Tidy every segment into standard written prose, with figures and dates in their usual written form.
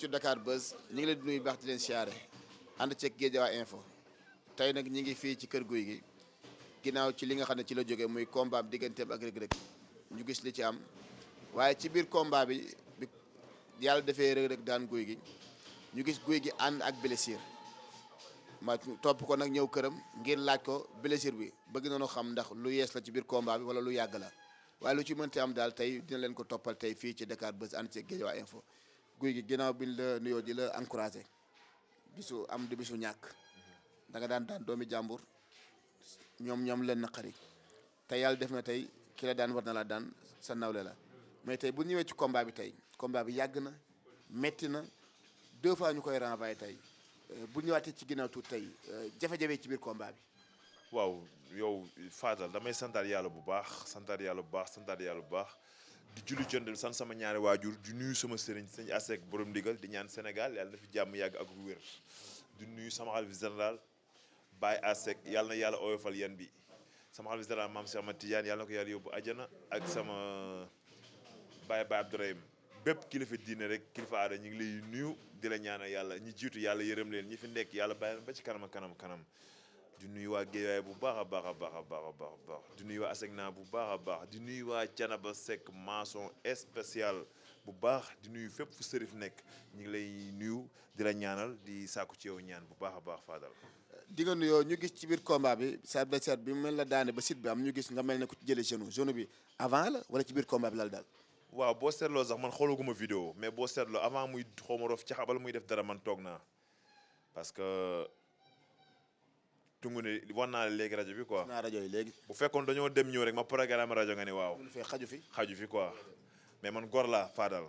internetu Dakar Buzz ñu ngi leen di nuyu baax di leen siyaare ànd ceeg Guédiawaye info tey nag ñi ngi fii ci kër Gouye Gui ginnaaw ci li nga xam ne ci la jógee muy combat bi digganteem ak Reug Reug ñu gis li ci am waaye ci biir combat bi yàlla defee Reug Reug daan Gouye Gui ñu gis Gouye Gui ànd ak blessure ma topp ko nag ñëw këram ngir laaj ko blessure bi bëgg nañu xam ndax lu yees la ci biir combat bi wala lu yàgg la waaye lu ci mënti am daal tey dina leen ko toppal tey fii ci Dakar Buzz ànd ceeg Guédiawaye info Gouye Gui ginnaaw bi la nuyoo di la encouragé bisu am di bisu ñàkk da nga daan doomi jàmbur ñoom leen naqari te yàlla def na tey ki la daan war na la daan sa nawle la mais tey bu ñëwee ci combat bi tey combat bi yàgg na metti na 2 fois ñu koy renvoyé tey bu ñëwaatee ci ginnaaw tuuti tey jafe-jafe ci biir combat bi. waaw yow Fadal damay santaat yàlla bu baax santaat yàlla bu baax di julli jënd sant sama ñaari waajur di nuyu sama sëriñ sëñ Asek borom ndigal di ñaan Sénégal yàlla na fi jàmm yàgg ak wér di nuyu sama xalifa général Baye Asek yàlla na yàlla oyofal yan bi sama xalifa général maam Cheikh Ahmad Tidiane yàlla na ko yàlla yóbbu àjjana ak sama Baye Abdourahim bépp kilifa diine rek kilifa aada ñu ngi lay nuyu di la ñaanal yàlla ñi jiitu yàlla yërëm leen ñi fi nekk yàlla bàyyi ba ci kanam di nuyu waa Guédiawaye bu baax a baax di nuyu waa Asegna bu baax a baax di nuyu waa Canaba Seck maçon spécial bu baax di nuyu fépp fu sërif nekk ñu ngi lay nuyu di la ñaanal di sàkku ci yow ñaan bu baax a baax Fadal. di nga nuyoo ñu gis ci biir combat bi sa adversaire bi mel la daane ba site bi am ñu gis nga mel ne ku ci jëlee genou bi avant la wala ci biir combat bi lal daal. waaw boo seetloo sax man xoolaguma vidéo mais boo seetloo avant muy xaw ma rof ci xabal muy def dara man toog naa parce que. tungu ne war naa léegi rajo bi quoi. naa rajo yi léegi. bu fekkoon dañoo dem ñëw rek ma programme rajo nga ne waaw. xaju fi quoi mais man góor laa Fadal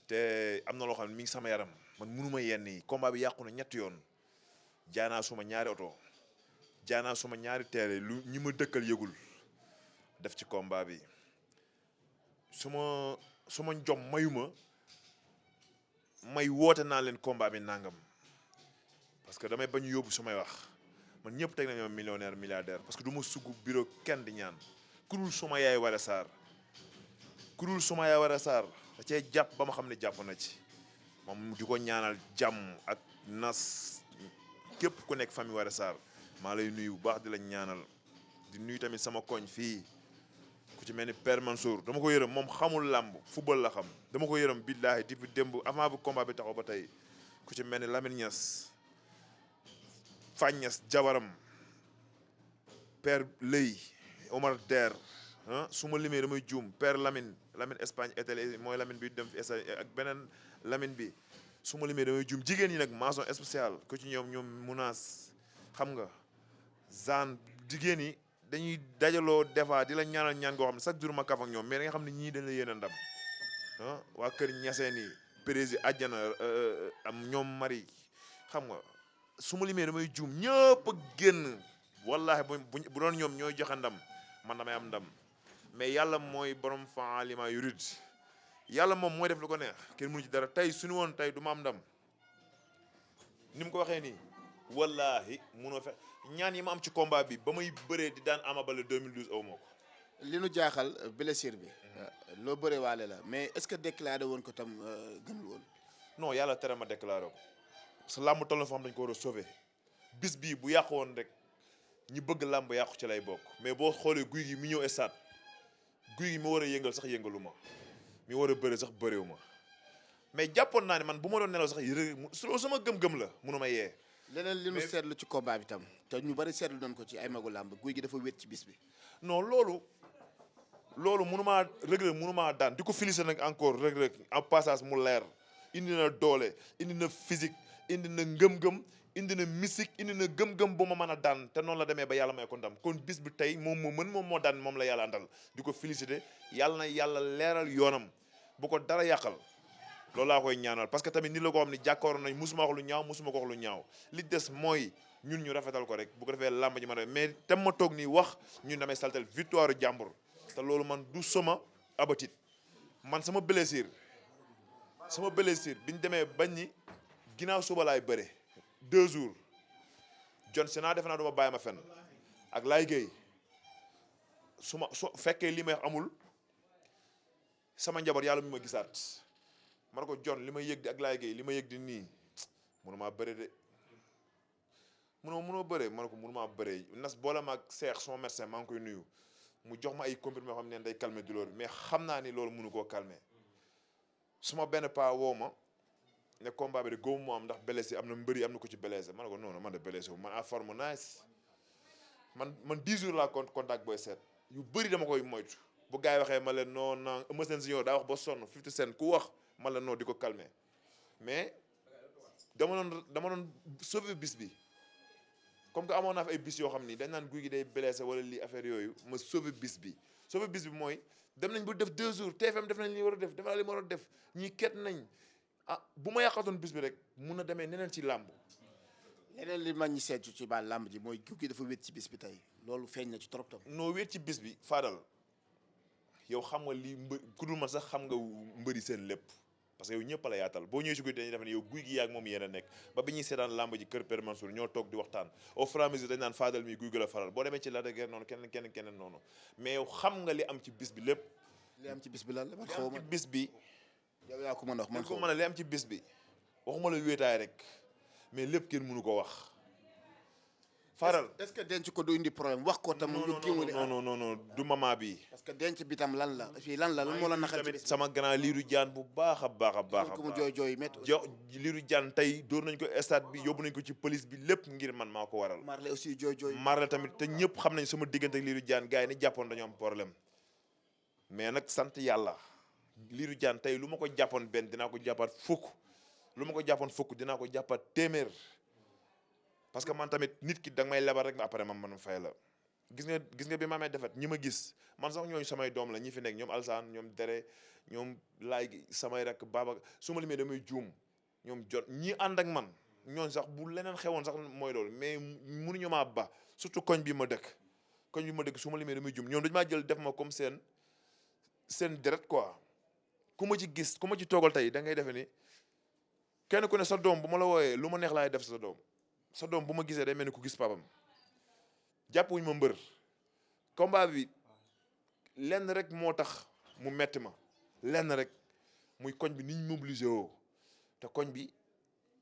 te am na loo xam ne mi ngi sama yaram man munuma yenn yi combat bi yàqu na 3 yoon jaanaa suma ñaari oto jaanaa suma ñaari teere lu ñi ma dëkkal yëgul def ci combat bi suma njom mayuma may woote naa leen combat bi nangam parce que damay bañ yóbbu sumay wax. man ñëpp teg nañu millionnaire milliardaire parce que du ma sugg bureau kenn di ñaan kurul suma yaay war a saar da cee jàpp ba ma xam ne jàpp na ci moom di ko ñaanal jàmm ak nas képp ku nekk famille war a saar maa lay nuyu bu baax di la ñaanal di nuyu tamit sama koñ fii ku ci mel ni Père Mansour dama ko yërëm moom xamul làmb football la xam dama ko yërëm billaahi depuis démb avant bu combat bi taxaw ba tey ku ci mel ni Lamine Niass Fagnas jabaram père Lay Omar Der su ma limee damay juum père Lamine Espagne Italie mooy Lamine bi dem fi ak beneen Lamine bi su ma limee damay juum jigéen ñi nag mention spéciale ko ci ñoom munaas xam nga zaan jigéen ñi dañuy dajaloo defa di la ñaanal ñaan goo xam ne chaque jour ma kaf ak ñoom mais da nga xam ne ñii dañ la yéene ndam waa kër ñaseen yi président àjjana am ñoom mari xam nga su ma limee damay juum ñëpp a génn wallahi bu doon ñoom ñooy joxe ndam man damay am ndam mais yàlla mooy borom faali maa yurid yàlla moom mooy def lu ko neex kenn mënu ci dara tey suñu woon tey du ma am ndam ni mu ko waxee nii wallahi munoo fe ñaan yi ma am ci combat bi ba may bëree di daan Ama Baldé 2012 aw moo ko. li nu jaaxal blessure bi. loo bëree waale la mais est-ce que déclaré woon ko tam gënul woon. non yàlla tere ma déclaré ko. parce que làmb toll na foo xam dañu ko war a sauver bis bii bu yàqu woon rek ñi bëgg làmb yàqu ci lay bokk mais boo xoolee Gouye Gui mi ñëw stade Gouye Gui mi war a yëngal sax yëngalu ma mi war a bëre sax bëreewu ma mais jàppoon naa ne man bu ma doon nelaw sax loolu sama gëm-gëm la mënu ma yee. leneen li nu seetlu ci combat bi tam te ñu bari seetlu doon ko ci ay magu làmb Gouye Gui dafa wét ci bis bi. non loolu mënumaa Reug Reug mënumaa daan di ko féliciter nag encore Reug Reug en passage mu leer indi na doole indi na physique. indi na ngëm-ngëm indi na mystique indi na gëm-gëm bu ma mën a daan te noonu la demee ba yàlla may ko ndam kon bis bi tey moom moo mën moom moo daan moom la yàlla àndal di ko féliciter yàlla na yàlla leeral yoonam bu ko dara yàqal loolu laa koy ñaanal parce que tamit ni la ko xam ne jàkkaaroo nañ musuma wax lu ñaaw musuma ko wax lu ñaaw li des mooy ñun ñu rafetal ko rek bu ko defee làmb ji ma mais tem ma toog nii wax ñun damay saltel victoire jàmbur te loolu man du sama abatit man sama blessure biñ demee bañ ni ginnaaw suba laay bëre 2 jours John Sena defe naa duma bàyyi ma fenn ak Laye Gueye su fekkee li may amul sama njaboot yàlla mi ma gisaat man ko John li ma yëg di ak Laye Gueye li ma yëg di nii mënumaa bëre de mënoo bëre man ko mënumaa bëre nas boole ma ak Cheikh son médecin maa ngi koy nuyu mu jox ma ay comprimés yoo xam ne day calmer douleur bi mais xam naa ni loolu mënu koo calmer suma benn paa woo ma ne combat bi de góobu mu am ndax blessé am na mbëri am na ko ci blessé man ne ko non non man de blessé wu man à forme nice man 10 jours laa contact booy seet yu bëri dama koy moytu bu gars yi waxee ma leen non non Eumeu Sène Junior daa wax ba sonn 50 Cent ku wax ma leen non di ko calmer mais dama doon sauver bis bi comme que amoon naa fi ay bis yoo xam ni dañ naan guy gi day blessé wala lii affaire yooyu ma sauver bis bi mooy dem nañ bu def 2 jours TFM def nañ li war a def dafa li ma war a def ñii ket nañ ah bu ma yàqatoon bis bi rek mun na demee neneen ci làmb. leneen li mag ñi seetu ci baal làmb ji mooy guy gi dafa wét ci bis bi tey loolu feeñ na ci trop tam. noo wét ci bis bi Fadal yow xam nga lii ku dul man sax xam nga mbëri seen lépp parce que yow ñëpp la yaatal boo ñëwee si guy dañuy def ne yow guy gi yaag moom yéen a nekk ba bi ñuy seetaan làmb ji kër Père Mansour ñoo toog di waxtaan au fur et à mesure dañ naan Fadal mi guy gi la faral boo demee ci Lac de Guiers noonu keneen noonu mais yow xam nga li am ci bis bi lépp. li am ci bis bi lan la man li xaw am ma ci bis bi. yow yaa ko mën a wax man ko mën a li am ci bis bi waxuma la wéetaay rek mais lépp kenn mënu ko wax. Faral est-ce que denc ko du indi problème wax ko tam. non du mama bi. parce que denc bi tam lan la fii lan moo la naxal ci bis bi sama grand liiru jaan bu baax a baax. ko mu jooy métti. liiru jaan tey dóor nañ ko stade bi yóbbu nañ ko ci police bi lépp ngir man maa ko waral. Marley aussi jooy. Marley tamit te ñëpp xam nañ sama diggante ak liiru jaan gars yi ni jàppoon dañoo am problème mais nag sant yàlla liiru jaan tey lu ma ko jàppoon benn dinaa ko jàppaat fukk dinaa ko jàppaat téeméer. parce que man tamit nit ki da nga may lebal rek après man fay la gis nga bi ma amee defet ñi ma gis man sax ñooñu samay doom la ñi fi nekk ñoom Alsaan ñoom Dere ñoom Laay samay rek Baba su ma limee damay juum ñoom jot ñi ànd ak man ñooñu sax bu leneen xewoon sax mooy loolu mais mënuñu maa ba surtout koñ bi ma dëkk su ma limee damay juum ñoom dañu maa jël def ma comme seen deret quoi ku ma ci gis ku ma ci toogal tey da ngay defe ni kenn ku ne sa doom bu ma la wooyee lu ma neex laay def sa doom bu ma gisee day mel ni ku gis papam jàppuñ ma mbër combat bi lenn rek moo tax mu metti ma lenn rek muy koñ bi niñ mobilisé woo te koñ bi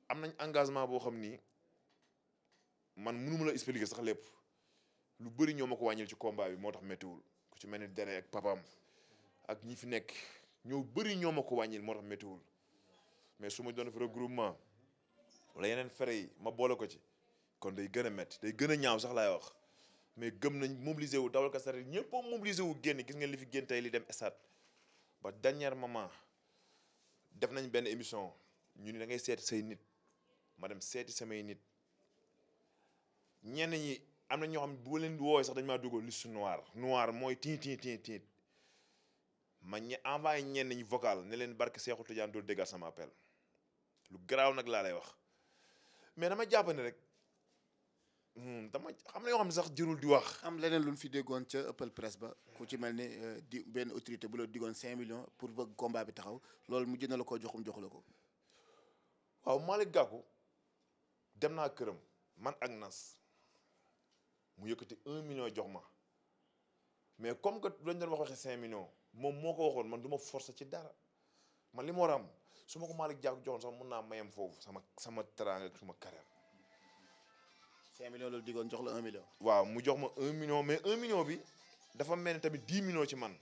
am nañ engagement boo xam ni man mënu ma la expliquer sax lépp lu bëri ñoo ma ko wàññil ci combat bi moo tax méttiwul ku ci mel ni Dere ak papam ak ñi fi nekk ñoo bëri ñoo ma ko wàññil moo tax méttiwul mais su ma doon def regroupement wala yeneen fere yi ma boole ko ci kon day gën a métti day gën a ñaaw sax laay wax mais gëm nañ mobiliser wu dawal ka sare ñëpp a mobiliser wu génn gis nga li fi génn tey li dem stade ba dernier moment def nañ benn émission ñu ni da ngay seeti say nit ma dem seeti samay nit ñenn ñi am na ñoo xam ne bu leen woowee sax dañ maa dugal liste noir mooy tiit ma envoyé ñenn ñi vocal ne leen barke Seexu Tijaan doo déggal sama appel lu garaaw nag laa lay wax mais dama jàpp ne rek dama xam na yoo xam ne sax jërul di wax. am leneen lu ñu fi déggoon ca ëppal presse ba ku ci mel ni di benn autorité bu la diggoon 5 millions pour bëgg combat bi taxaw loolu mujj na la koo joxu la ko. waaw Malick Gakou dem naa këram man ak Nas mu yëkkati 1 million jox ma mais comme que dañ doon waxee 5 millions moom moo ko waxoon man du ma forcer ci dara man li ma war a am su ma ko Malick Gakou joxoon sax mun naa mayam foofu sama teraanga ak suma carrière. 5 millions loolu diggoon jox la 1 million. waaw mu jox ma 1 million mais 1 million bi dafa mel ni tamit 10 millions ci man.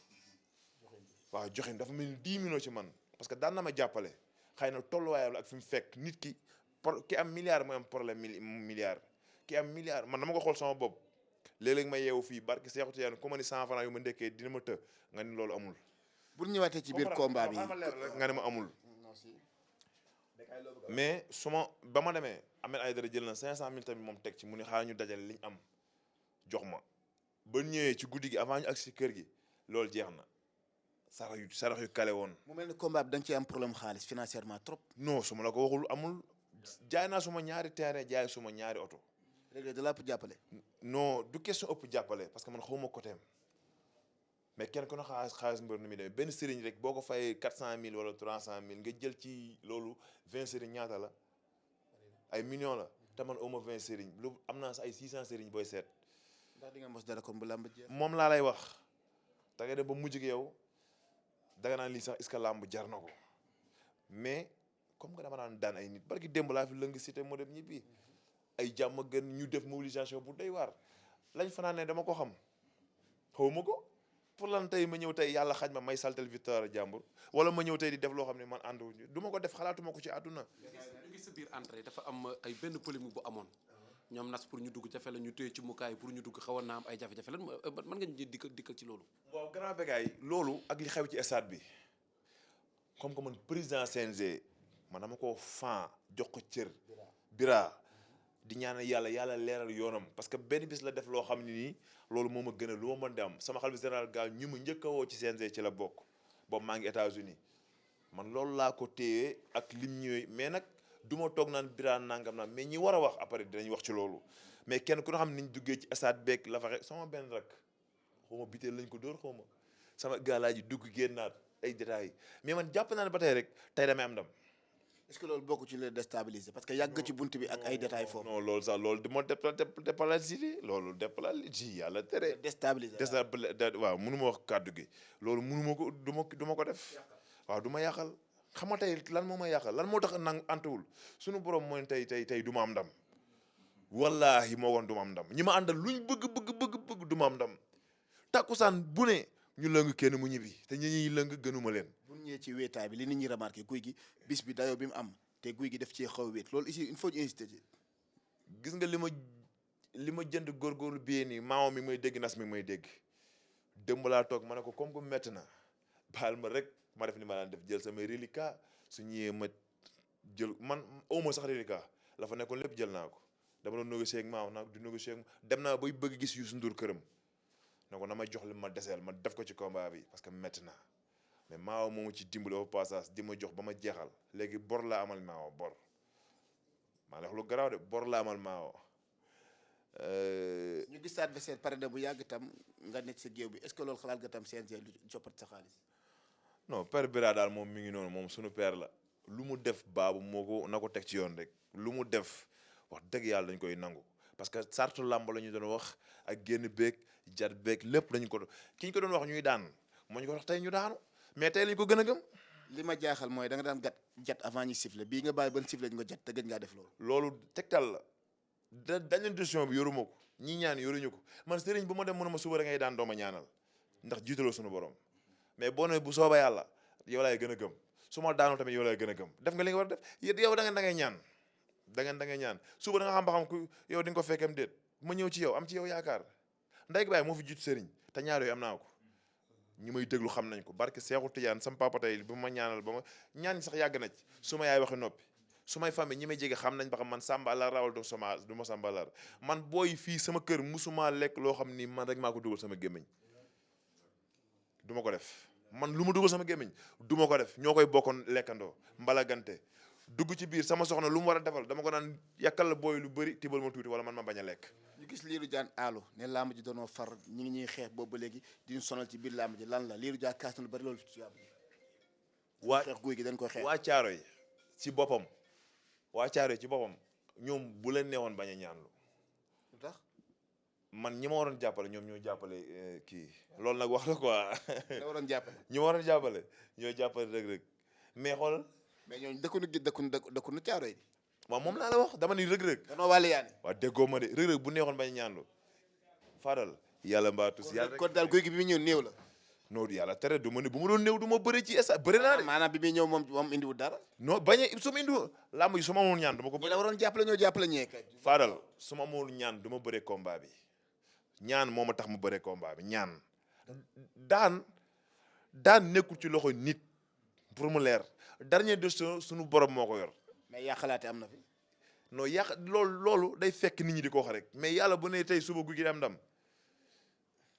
waaw joxin dafa mel ni 10 millions ci man parce que daan na ma jàppale xëy na tolluwaayam la ak fi mu fekk nit ki am milliard mooy am problème milliard ki am milliard man dama ko xool sama bopp léeg-léeg ma yeewu fii barki Seexu Tijaan ku ma ni 100 francs yu ma ndekkee dina ma të nga ni loolu amul. bu ñu ñëwaatee ci biir combat bi nga ne ma amul. mais ba ma demee Ahmed Aïdara jël na 500,000 tamit moom teg ci mu ne xaaral ñu dajale liñ am jox ma ba ñëwee ci guddi gi avant ñu agsi ci kër gi loolu jeex na sarax yu kale woon. mu mel ni combat bi da nga ciy am problème xaalis financièrement trop. non su ma la ko waxul amul jaay naa suma ñaari terrain jaay suma ñaari oto. léegi da la ëpp jàppale. non du question ëpp jàppale parce que man xawma côté am mais kenn ku ne xaalis mbër nu muy demee benn sëriñ rek boo ko fayee 400,000 wala 300,000 nga jël ci loolu 20 sëriñ ñaata la ay millions la te man awma 20 sëriñ lu am naa ay 600 sëriñ booy seet. ndax di nga mos dara kon bu làmb jeex. moom laa lay wax da ngay dem ba mujj gi yow danga naan lii sax est-ce que làmb jar na ko mais comme que dama daan ay nit barki démb laa fi lëng cité moo dem ñibbi ay jàmm gën ñu def mobilisation bu doy waar lañ fanaan ne dama ko xam xawma ko pour lan tey ma ñëw tey yàlla xaj ma may saltel victoire jàmbur wala ma ñëw tey di def loo xam ne man ànduwuñu du ma ko def xalaatuma ko ci àdduna. ñu ngi sa biir entrée dafa am ay benn polémique bu amoon ñoom nas pour ñu dugg jafe la ñu téye ci mukaay pour ñu dugg xawoon naa am ay jafe-jafe lan mën nga ñu dikkal ci loolu. waaw grand bégaay loolu ak li xew ci stade bi comme que man président CNG man dama ko fan jox ko cër bira di ñaanal yàlla leeral yoonam parce que benn bis la def loo xam ne nii loolu moo ma gën a lu ma mën di am sama xalifa général gaa ñu mu njëkk a woo ci CNG ci la bokk boobu maa ngi États-Unis man loolu laa ko téye ak lim ñëwee mais nag du ma toog naan bira nangam naan mais ñi war a wax après dinañ wax ci loolu mais kenn ku ne xam niñ duggee ci stade beeg la fa sama benn rak xaw ma biteel lañ ko dóor xaw ma sama gaalaa ji dugg génnaat ay détails mais man jàpp naa ne ba tey rek tey damay am ndam. est-ce que loolu bokk ci le déstabiliser parce que yàgg ci bunt bi ak ay détails foofu. non loolu sax loolu di ma dépalaisir loolu dépalaisir yàlla tere. déstabiliser waaw mënu ma wax kàddu gi loolu mënu ma ko du ma ko def waaw du ma yàqal xam nga tey lan moo ma yàqal lan moo tax nang antuwul suñu borom mooy tey du ma am ndam wallahi moo woon du ma am ndam ñi ma àndal luñ bëgg du ma am ndam takkusaan bu ne ñu lëng kenn mu ñibbi te ñi ñuy lëng gënuma leen. bu ñu ñëwee ci wéetaay bi li nit ñi remarqué guy gi bis bi dayoo bi mu am te guy gi def ci xaw a wéet loolu ici il faut ñu insister ci. gis nga li ma jënd góorgóorlu biyee nii maaw mi may dégg nas mi may dégg dëmb laa toog ma ne ko comme que métti na baal ma rek ma def ni ma daan def jël samay reliquat su ñëwee ma jël man awma sax reliquat la fa nekkoon lépp jël naa ko dama doon négocier ak maaw nag du négocier ak dem naa bay bëgg gis Youssou Ndour këram ne ko na ma jox li ma deseel ma def ko ci combat bi parce que métti na mais maaw moomu ci dimbali au passage di ma jox ba ma jeexal léegi bor laa amal maaw bor maa ngi wax lu garaaw de bor laa amal maaw. ñu gis sa adversaire pare na bu yàgg tam nga nekk sa géew bi est-ce que loolu xalaat nga tam CNG lu coppat sa xaalis. non père Bira daal moom mi ngi noonu moom sunu père la lu mu def baabu moo ko na ko teg ci yoon rek lu mu def wax dëgg yàlla dañ koy nangu parce que sartu làmb la ñu doon wax ak génn beeg jat beeg lépp dañu ko ki ñu ko doon wax ñuy daan moo ñu ko wax tey ñu daanu mais tey lañ ko gën a gëm. li ma jaaxal mooy da nga daan jat avant ñuy siffler bii nga bàyyi ban siffler nga jat te gëj ngaa def loolu. loolu tegtal la dañu décision bi yoruma ko ñi ñaan yoruñu ko man sëriñ bu ma dem mënuma suba da ngay daan dooma ñaanal ndax jiitaloo suñu borom mais boo nee bu sooba yàlla yow laay gën a gëm su ma daanoo tamit yow laay gën a gëm def nga li nga war a def yow da ngay ñaan da ngay ñaan suba da nga xam ba xam ku yow di nga ko fekkem déet ma ñëw ci yow am ci yow yaakaar ndey baay moo fi jiitu sëriñ te ñaar yooyu am naa ko ñi may déglu xam nañ ko barke Seexu Tijaan sama papa tey bu ma ñaanal ba ma ñaan sax yàgg na ci su ma yaay waxi noppi su may famille ñi may jege xam nañ ba xam man sàmbalar rawal du ma sàmbalar man booy fii sama kër musuma lekk loo xam ni man rek maa ko dugal sama gémmiñ du ma ko def man lu ma dugal sama gémmiñ du ma ko def ñoo koy bokkoon lekkandoo mbalagante dugg ci biir sama soxna lu mu war a defal dama ko naan yàkkal la booy lu bëri tibal ma tuuti wala man ma bañ a lekk. ñu gis Lirou Diane aalu ne làmb ji doonoo far ñi ngi ñuy xeex boobu ba léegi di ñu sonal ci biir làmb ji lan la Lirou Diane kaas na lu bëri loolu ci làmb ji. waa xeex guy gi dañ koy xeex. waa caaro yi ci boppam ñoom bu leen neewoon bañ a ñaanlu. lu tax man ñi ma waroon jàppale ñoom ñoo jàppale kii loolu nag wax la quoi. da waroon jàppale. ñi ma waroon jàppale ñoo jàppale Reug Reug mais xoolal. mais ñooñu dëkkunu caaro yi. waaw moom laa la wax dama ni Reug Reug. danoo wàllu yaani. waaw déggoo ma de Reug Reug bu neexoon bañ a ñaanlu Fadal. yàlla mbaatu si yàlla kon daal guy gi bi muy ñëw néew la. non yàlla tere du ma ne bu ma doon néew du ma bëri ci esa bëri naa de. maanaam bi muy ñëw moom indiwul dara. non bañ a su ma indiwul làmb ji su ma amoon ñaan du ma ko. ñi la waroon jàppale ñoo jàppale ñee kay. Fadal su ma amoon ñaan du ma bëree combat bi ñaan moo ma tax mu bëree combat bi ñaan daan nekkul ci loxo nit pour mu leer dernière décision suñu borom moo ko yor. mais yàqalaate am na fi. non yàq loolu day fekk nit ñi di ko wax rek mais yàlla bu ne tey suba guy gi am ndam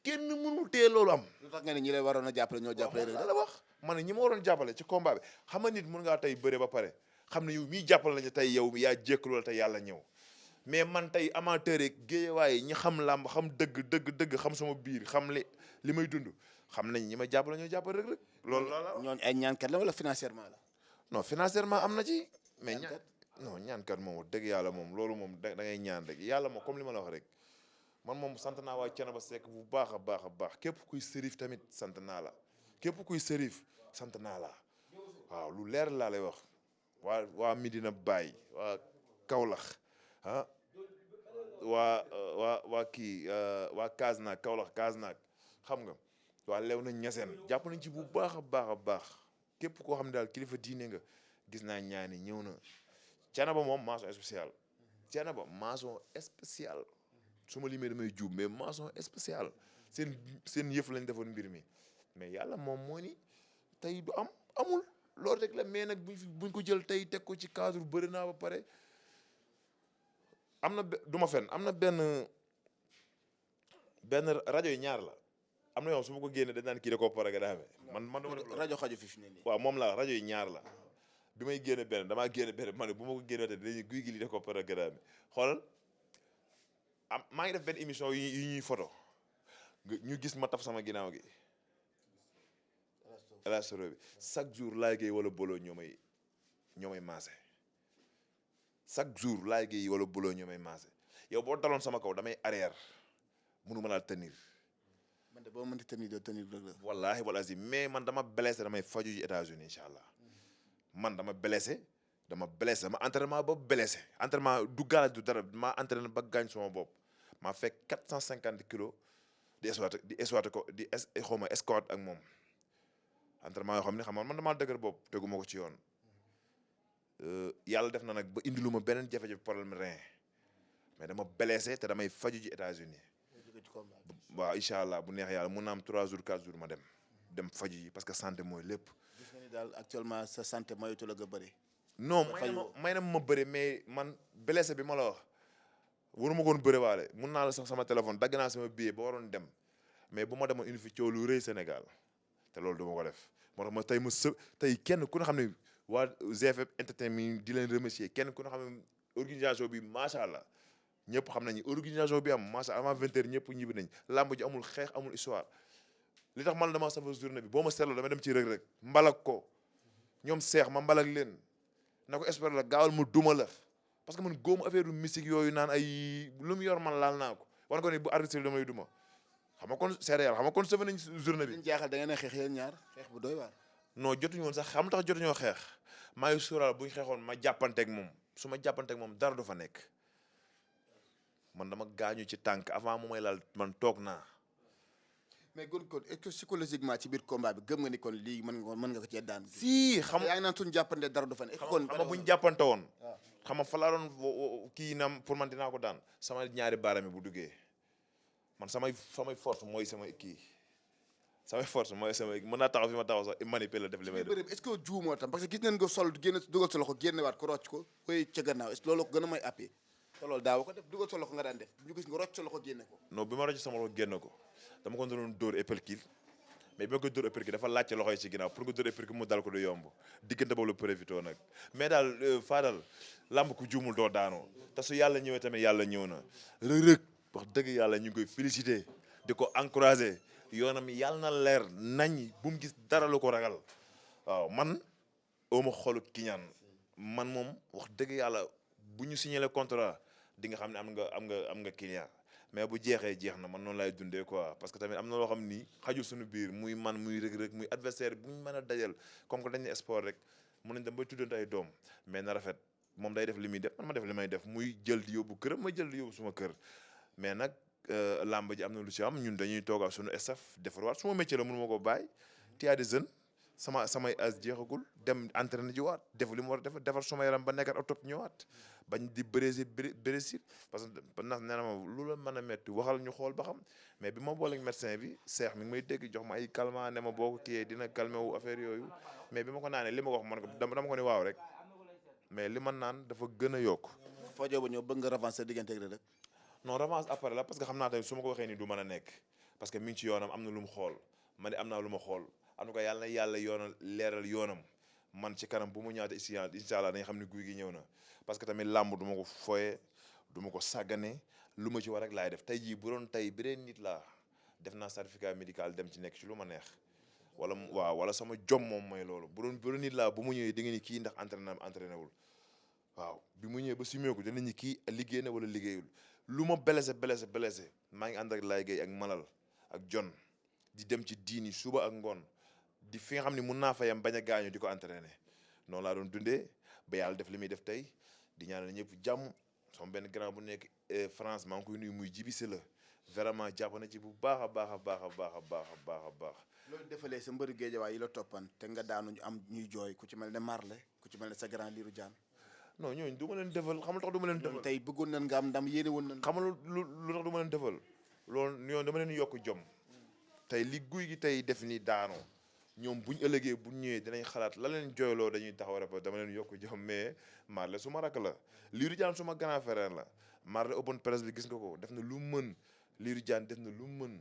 kenn mënul tee loolu am. lu tax nga ne ñi lay waroon a jàppale ñoo jàppale rek la wax man ne ñi ma waroon jàppale ci combat bi xam nga nit mën ngaa tey bëre ba pare xam ne yow miy jàppale nañu tey yow yaa jékkalu la tey yàlla ñëw mais man tey amateur yi géejewaay ñi xam làmb xam dëgg xam sama biir xam li may dund xam nañ ñi ma jàppale ñoo jàppale rek loolu la ñooñu ay ñaankat la wala financièrement la. non financièrement am na ci mais ñaankat moom wax dëgg yàlla moom loolu moom da ngay ñaan rek yàlla moom comme li ma la wax rek man moom sant naa waa Thiénaba Seck bu baax a baax képp kuy sërif tamit sant naa la képp kuy sërif sant naa la waaw lu leer laa lay wax waa Medina Baye waa Kaolack ah waa kii waa Kasnack Kaolack Kasnack xam nga waa Léona Niassène jàpp nañ ci bu baax a baax a baax képp koo xam ne daal kilifa diine nga gis naa ñaani ñëw na Thiénaba moom mention spéciale Thiénaba mention spéciale su ma limee damay juub mais mention spéciale seen yëf lañ defoon mbir mi mais yàlla moom moo ni tey du amul loolu rek la mais nag buñ ko jël tey teg ko ci cadre bëri naa ba pare am na du ma fen am na benn rajo yi ñaar la am na yoon su ma ko génne dañ naan kii da koo programme man dama def rajo xaju fi ne nii. waaw moom la rajo yi ñaar la bi may génne benn damaa génne benn ma ne bu ma ko génne te dañuy guy gi li da ko programme xoolal maa ngi def benn émission yi ñuy photo ñu gis ma taf sama ginnaaw gi rastro bi chaque jour laay géey wala boloo ñoo may maase chaque jour laay géey wala boloo ñoo may maase yow boo daloon sama kaw damay arrière mënu ma laa tenir man de boo mënti tenir doo tenir rek la. wallaahi wala si mais man dama blessé damay faju ji États-Unis incha allah man dama blessé dama entraînement ba blessé entraînement du gaala du dara maa entraîné ba gaañ sama bopp maa fekk 450 kilos di eswaate ko di xaw ma escort ak moom entraînement yoo xam ne xam nga man damaa dëgër bopp teguma ko ci yoon yàlla def na nag ba indilu ma beneen jafe-jafe problème rein mais dama blessé te damay faju ji États-Unis waaw incha allah bu neex yàlla mun na am 3 jours 4 jours ma dem faju ji parce que santé mooy lépp. gis nga ni daal actuellement sa santé mayutu la nga bëri. non may na ma bëri mais man blessé bi ma la wax waruma koon bëri waale mun naa la sax sama téléphone dagg naa sama billet ba waroon dem mais bu ma demoon indi fi coow lu rëy Sénégal te loolu duma ko def moo tax tey kenn ku ne xam ne waa GFM entertainment di leen remercier kenn ku ne xam ne organisation bi macha allah ñëpp xam nañu organisation bi am macha allah avant 20h ñëpp ñibbi nañ làmb ji amul xeex amul histoire li tax man dama safar journée bi boo ma seetloo dama dem ci Reug Reug mbalak ko ñoom seex ma mbalak leen na ko espère la gaawal mu duma la parce que man góomu affaire mystique yooyu naan ay lu mu yor man laal naa ko war ko ni bu arbitre damay duma xam nga kon céréal xam nga kon sëfa nañ journée bi. liñ jaaxal da ngeen a xeex yéen ñaar xeex bu doy waar. non jotuñu woon sax xam tax jotuñoo xeex maa ngi sóoraal bu ñu xeexoon ma jàppanteeg moom su ma jàppanteeg moom dara du fa nekk man dama gaañu ci tànk avant mu may laal man toog naa. mais kon est-ce que psychologiquement ci biir combat bi gëm nga ni kon lii mën nga ko cee daan. si xam yaa ngi naan suñu jàppante dara du fa nekk. kon xam nga bu ñu jàppante woon. xam nga fa laa doon kii nam pour man dinaa ko daan sama ñaari baaraam bu duggee man samay force mooy sama kii. samay force mooy sama mën naa taxaw fi ma taxaw sax manipuler def li may def. est-ce que juumoo tam parce que gis nañ nga sol génn dugal sa loxo génnewaat ko rocc ko koy ca gannaaw est-ce que loolu gën a may appui te loolu daaw ko def dugal sa loxo nga daan def ñu gis nga rocc sa loxo génne ko. non bi ma rocc sama loxo génne ko dama ko doon dóor uppercut mais bi ma ko dóor uppercut dafa laajte loxo yi ci ginnaaw pour nga dóor uppercut mu dal ko du yomb diggante boobu la profité nag mais daal Fadal lamb ku juumul doo daanoo te su yàlla ñëwee tamit yàlla ñëw na Reug Reug wax dëgg yàlla ñu ngi koy féliciter di ko encourager. yoonam yàlla na leer nañ bu mu gis dara lu ko ragal waaw man ooma xolu kiñaan man moom wax dëgg yàlla bu ñu signé le contrat di nga xam ne am nga client mais bu jeexee jeex na man noonu lay dundee quoi parce que tamit am na loo xam ni xajul suñu biir muy man muy Reug Reug muy adversaire bu ñu mën a dajal comme que dañ ne sport rek mun nañ dem ba tuddante ay doom mais na rafet moom day def li muy def man ma def li may def muy jël di yóbbu këram ma jël di yóbbu suma kër mais nag làmb ji am na lu ci am ñun dañuy toog ak suñu staff defarwaat suma métier la mënu ma ko bàyyi te y a des jeunes samay as jeexagul dem entraîné ji waat def li mu war a defar suma yaram ba nekkat au top ñëwaat bañ di brésil parce que ndax nee na ma lu la mën a metti waxal ñu xool ba xam mais bi ma booleeg médecin bi seex mi ngi may dégg jox ma ay calmant ne ma boo ko kiyee dina calmé wu affaire yooyu mais bi ma ko naanee li ma ko wax man ko dama ko ne waaw rek mais li ma naan dafa gën a yokk. foo joo ba ñëw bëgg nga revanche sa diggante rek. non revanche après la parce que xam naa tamit su ma ko waxee nii du mën a nekk parce que mi ngi ci yoonam am na lu mu xool man de am naa lu ma xool en tout cas yàlla na yàlla yoonal leeral yoonam man ci kanam bu mu ñaata incha allah dañu xam ne guy gi ñëw na parce que tamit làmb du ma ko foye du ma ko sàggane lu ma ci war rek laay def tey jii bu doon tey beneen nit laa def naa certificat médical dem ci nekk ci lu ma neex wala waaw wala sama jom moom mooy loolu bu doon nit laa bu mu ñëwee di nga ni kii ndax entraîné wul waaw bi mu ñëwee ba simeeku dinañ ni kii liggéey na wala liggéeyul lu ma blessé maa ngi ànd ak Laye Gueye ak Malal ak John di dem ci diini suba ak ngoon di fi nga xam ne mun naa fa yam bañ a gaañu di ko entraîné noonu laa doon dundee ba yàlla def li muy def tey di ñaanal ñëpp jàmm sama benn grand bu nekk France maa ngi koy nuyu muy jibisi la vraiment jàpp na ci bu baax a baax a baax a baax a baax a baax a baax. loolu defalee sa mbëru géejawaay yi la toppan te nga daanu ñu am ñuy jooy ku ci mel ne Marley ku ci mel ne sa grand Lirou Diane. non ñooñu du ma leen defal xam nga tax du ma leen defal. tey bëggoon nañ nga am ndam yéene woon nañ. xam nga lu tax du ma leen defal loolu ñoom dama leen yokk jom tey li guy gi tey def ni daanoo ñoom buñ ëllëgee buñ ñëwee dinañ xalaat la leen jooyloo dañuy taxaw rek dama leen yokk jom mais Marley su ma rakk la Lirou Diane suma grand frère la Marley open presse bi gis nga ko def na lu mën Lirou Diane def na lu mën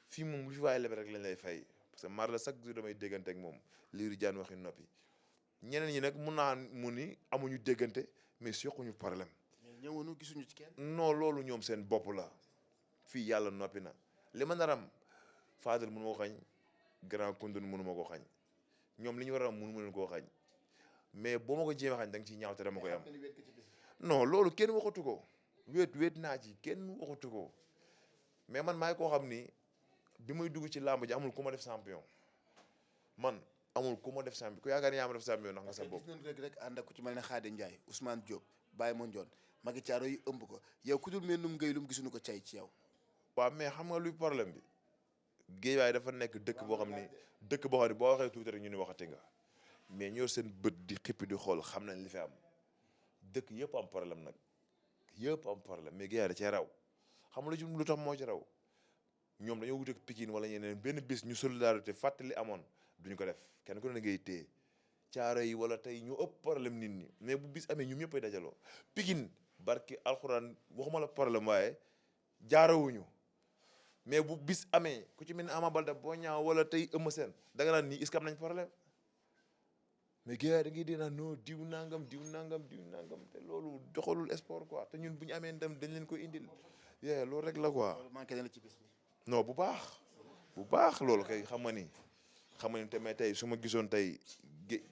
fii moom lu fi waaye lebe rek lañ lay fay parce que Marley chaque jour damay déggante ak moom Lirou Diane waxi noppi ñeneen ñi nag mun naa mu ni amuñu déggante mais yokkuñu problème. mais ñëwoonu gisuñu ci kenn. non loolu ñoom seen bopp la fii yàlla noppi na li ma naram Fadel mënu ma ko xañ grand Koundoul mënu ma ko xañ ñoom li ñu war a am mënu ma leen koo xañ mais boo ma ko jéem a xañ da nga ciy ñaaw te dama koy am non loolu kenn waxatu ko wéet naa ci kenn waxatu ko mais man maay koo xam ni bi muy dugg ci làmb ji amul ku ma def champion man amul ku ma def champion ku yaakaar ni yaa ma def champion ndax nga sa bopp. gis nañ rek ànd ak ku ci mel ne Khadim Ndiaye Ousmane Diop Baye Mandione Magi Thiaro yi ëmb ko yow ku dul mel num ngay lum gisuñu ko cay ci yow. waaw mais xam nga luy problème bi Guédiawaye dafa nekk dëkk boo xam ni boo waxee tuuti rek ñu ni waxati nga mais ñoo seen bët di xippi di xool xam nañ li fi am dëkk yëpp am problème nag yëpp am problème mais Guédiawaye da cee raw xam nga lu tax moo ci raw ñoom dañoo wuteeg Pikine wala ñeneen benn bis ñu solidarité fàttali amoon duñu ko def kenn ku ne ngay téye caaro yi wala tey ñu ëpp problème nit ñi mais bu bis amee ñoom ñëppay dajaloo Pikine barki alxuraan waxuma la problème waaye jaarawuñu mais bu bis amee ku ci mel ni Ama Baldé boo ñaaw wala tey Eumeu Sène da nga naan nii est-ce que am nañ problème mais Guédiawaye da ngay dee naan non diw nangam te loolu doxalul sport quoi te ñun bu ñu amee ndam dañ leen ko indil loolu rek la quoi. loolu manqué na la ci bis bi. non bu baax loolu kay xam nga ni tamit tey su ma gisoon tey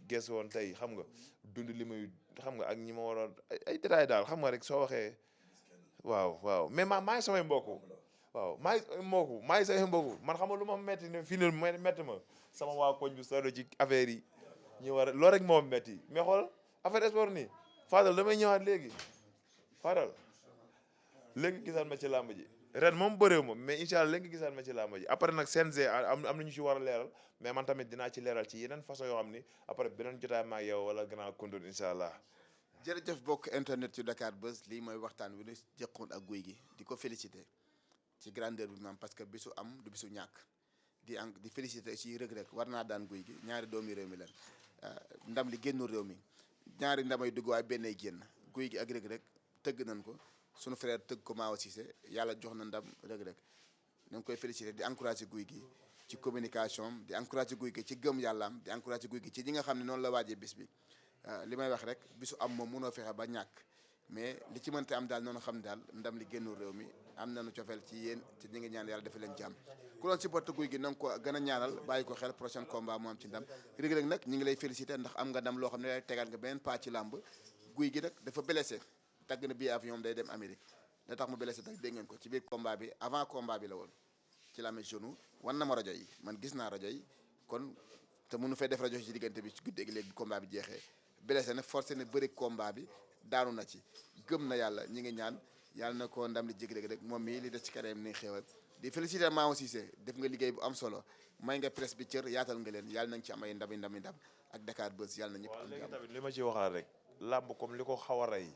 ges woon tey xam nga dund li muy xam nga ak ñi ma waroon ay détails daal xam nga rek soo waxee waaw mais maa ngi samay mbokk waaw maa ngi samay mbokk man xam nga lu ma metti ne fii ne metti ma sama waa koñ bi solo ci affaire yi ñu war loolu rek moo metti mais xool affaire sport nii Fadal damay ñëwaat léegi gisaat ma ci làmb ji ren moom bëréew ma mais incha allah léegi gisaat ma ci làmb ji après nag CNG am na ñu ci war a leeral mais man tamit dinaa ci leeral ci yeneen façon yoo xam ni après beneen jotaay ma ak yow wala grand Koundoul incha allah. jërëjëf bokk internet ci Dakar Buzz lii mooy waxtaan wi ñu jëkkoon ak guy gi di ko féliciter ci grandeur bi maam parce que bisu am du bisu ñàkk di féliciter ci Reug Reug war naa daan guy gi ñaari doomi réew mi leen ndam li génnul réew mi ñaari ndamay dugg waaye benn génn guy gi ak Reug Reug tëgg nañ ko sunu frère tëgg ko Maawa Cissé yàlla jox na ndam Reug Reug ñu ngi koy féliciter di encourager guy gi ci communication di encourager guy gi ci gëm yàllaam di encourager guy gi ci ñi nga xam ne noonu la waajee bis bi li may wax rek bisu am moom mënoo fexe ba ñàkk mais li ci mënte am daal noonu xam ne daal ndam li génnul réew mi am nañu cofeel ci yéen te ñi ngi ñaan yàlla dafa leen jàmm ku doon supporter guy gi na nga ko gën a ñaanal bàyyi ko xel prochain combat mu am ci ndam Reug Reug nag ñi ngi lay féliciter ndax am nga ndam loo xam ne lay tegal nga beneen pas ci làmb guy gi nag dafa blessé tàgg na bii avion day dem Amérique da tax mu blessé nag dégg ngeen ko ci biir combat bi avant combat bi la woon ci la amee genou wan na ma rajo yi man gis naa rajo yi kon te mënu fay def rajo ci diggante bi ci guddi gi léegi combat bi jeexee blessé na forcé na bëri combat bi daanu na ci gëm na yàlla ñi ngi ñaan yàlla na ko ndam li jég rek moom mii li des ci kanam ni xéewal di féliciter Maawo Cissé def nga liggéey bu am solo may nga presse bi cër yaatal nga leen yàlla nañ ci am ay ndam ak Dakar Buzz yàlla na ñëpp am léegi tamit li ma ci waxaat rek làmb comme li ko xaw a rey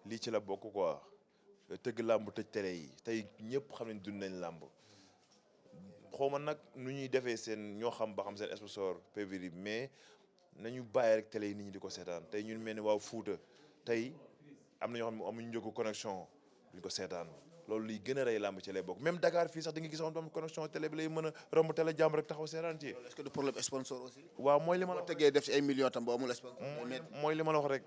lii ci la bokk quoi tëgg làmb tëj télé yi tey ñëpp xam nañ dund nañ làmb xaw ma nag nu ñuy defee seen ñoo xam ba xam seen sponsor PVD mais nañu bàyyi rek télé yi nit ñi di ko seetaan tey ñun mel ni waaw Fuuta tey am na ñoo xam ne amuñu njëgu connexion duñ ko seetaan loolu liy gën a rey làmb ci lay bokk même Dakar fii sax di nga gis am connexion télé bi lay mën a romb télé jàmm rek taxaw seetaan ci. est-ce que du problème sponsor aussi. waaw mooy li ma la boo tegee def ci ay millions tam boo amul sponsor. mooy li ma la wax rek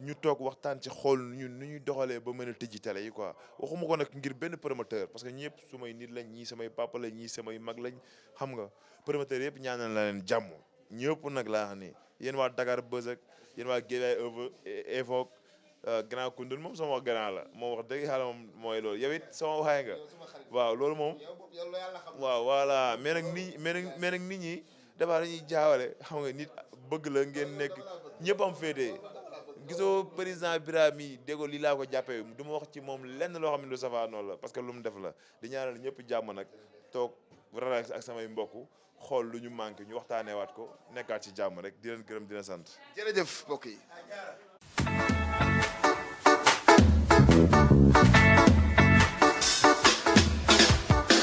ñu toog waxtaan ci xool ñun nu ñuy doxalee ba mën a tëjji télé yi quoi waxuma ko nag ngir benn promoteur parce que ñëpp su may nit lañ ñii samay papa lañ ñii samay mag lañ xam nga promoteur yëpp ñaanal la leen jàmm ñëpp nag laa xam ni yéen waa Dakar Buzz ak yéen waa Guédiawaye Evoque grand Koundoul moom sama grand la moom wax dëgg yàlla moom mooy loolu yow it sama waxee nga waaw loolu moom waaw voilà mais nag nit ñi dafa dañuy jaawale xam nga nit bëgg la ngeen nekk ñëpp am féete gisoo président Birame yi déggoo lii laa ko jàppee du ma wax ci moom lenn loo xam ne lu safaanoo la parce que lu mu def la di ñaanal ñëpp jàmm nag toog relax ak samay mbokk xool lu ñu manqué ñu waxtaanee waat ko nekkaat ci jàmm rek di leen gërëm di leen sant. jërëjëf mbokk yi.